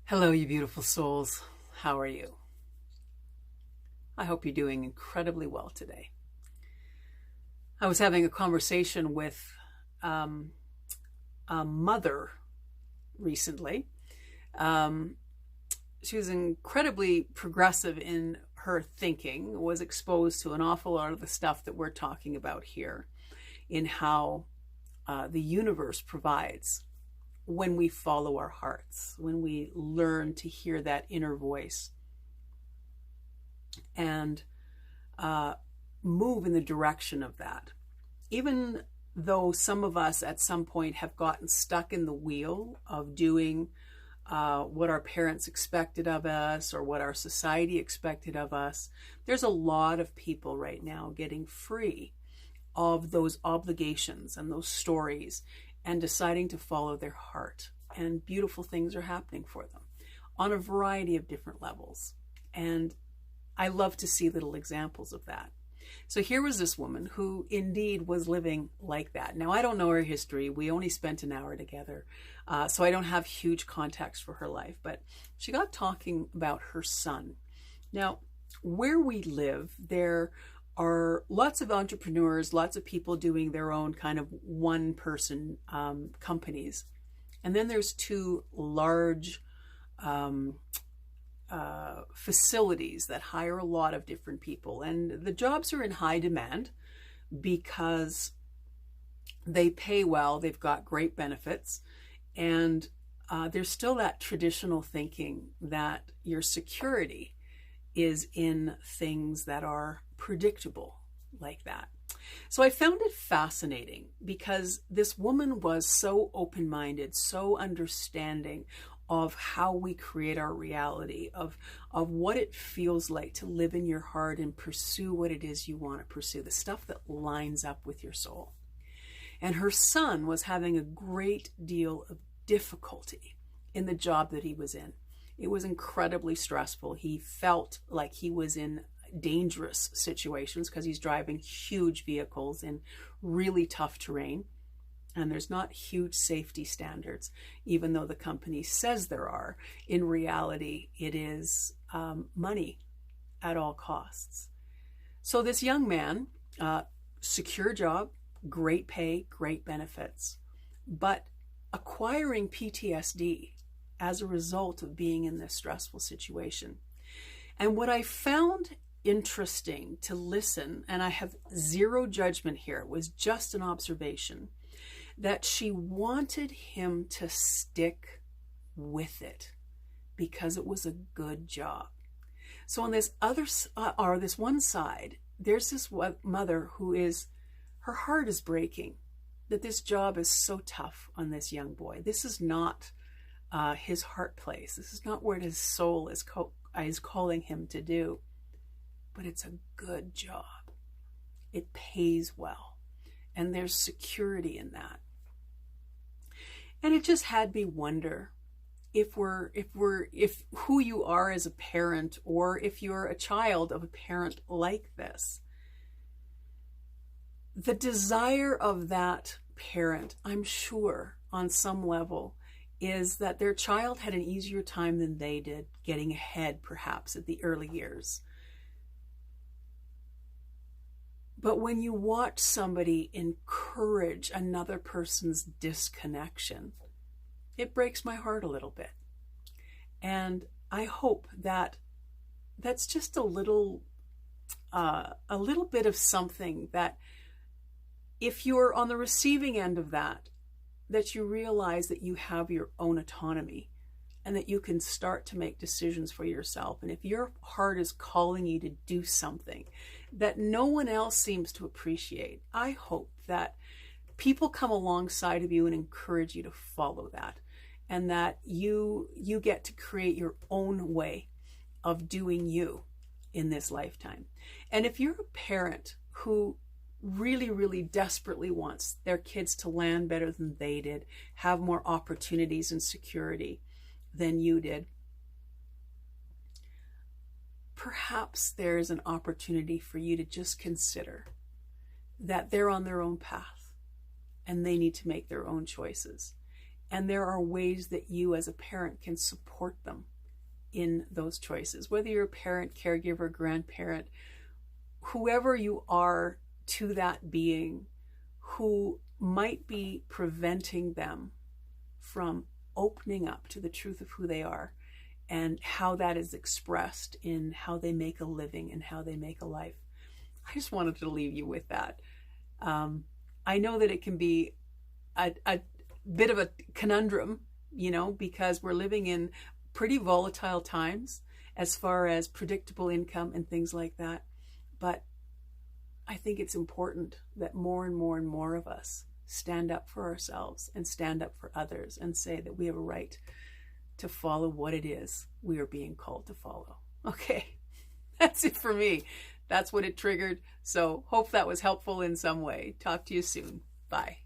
Hello, you beautiful souls. How are you? I hope you're doing incredibly well today. I was having a conversation with a mother recently. Um, she was incredibly progressive in her thinking, was exposed to an awful lot of the stuff that we're talking about here, in how the universe provides when we follow our hearts, when we learn to hear that inner voice and move in the direction of that. Even though some of us at some point have gotten stuck in the wheel of doing what our parents expected of us or what our society expected of us, there's a lot of people right now getting free of those obligations and those stories and deciding to follow their heart. And beautiful things are happening for them on a variety of different levels. And I love to see little examples of that. So here was this woman who indeed was living like that. Now, I don't know her history. We only spent an hour together, so I don't have huge context for her life. But she got talking about her son. Now, where we live, there are lots of entrepreneurs, lots of people doing their own kind of one-person companies. And then there's two large facilities that hire a lot of different people. And the jobs are in high demand because they pay well, they've got great benefits, and there's still that traditional thinking that your security is in things that are predictable like that. So I found it fascinating because this woman was so open-minded, so understanding of how we create our reality, of what it feels like to live in your heart and pursue what it is you want to pursue, the stuff that lines up with your soul. And her son was having a great deal of difficulty in the job that he was in. It was incredibly stressful. He felt like he was in dangerous situations because he's driving huge vehicles in really tough terrain. And there's not huge safety standards, even though the company says there are. In reality, it is money at all costs. So this young man, secure job, great pay, great benefits, but acquiring PTSD as a result of being in this stressful situation. And what I found interesting to listen, and I have zero judgment here, it was just an observation, that she wanted him to stick with it because it was a good job. So on this other, or this one side, there's this mother who is, her heart is breaking that this job is so tough on this young boy. This is not his heart place. This is not what his soul is calling him to do. But it's a good job. It pays well. And there's security in that. And it just had me wonder if who you are as a parent, or if you're a child of a parent like this, the desire of that parent, I'm sure on some level, is that their child had an easier time than they did getting ahead, perhaps at the early years. But when you watch somebody encourage another person's disconnection, it breaks my heart a little bit. And I hope that that's just a little bit of something that, if you're on the receiving end of that, that you realize that you have your own autonomy and that you can start to make decisions for yourself. And if your heart is calling you to do something that no one else seems to appreciate, I hope that people come alongside of you and encourage you to follow that, and that you get to create your own way of doing you in this lifetime. And if you're a parent who really, really desperately wants their kids to land better than they did, have more opportunities and security than you did, perhaps there's an opportunity for you to just consider that they're on their own path and they need to make their own choices. And there are ways that you as a parent can support them in those choices, whether you're a parent, caregiver, grandparent, whoever you are to that being who might be preventing them from opening up to the truth of who they are and how that is expressed in how they make a living and how they make a life. I just wanted to leave you with that. I know that it can be a bit of a conundrum, because we're living in pretty volatile times as far as predictable income and things like that. But I think it's important that more and more and more of us stand up for ourselves and stand up for others and say that we have a right to follow what it is we are being called to follow. Okay, that's it for me. That's what it triggered. So hope that was helpful in some way. Talk to you soon. Bye.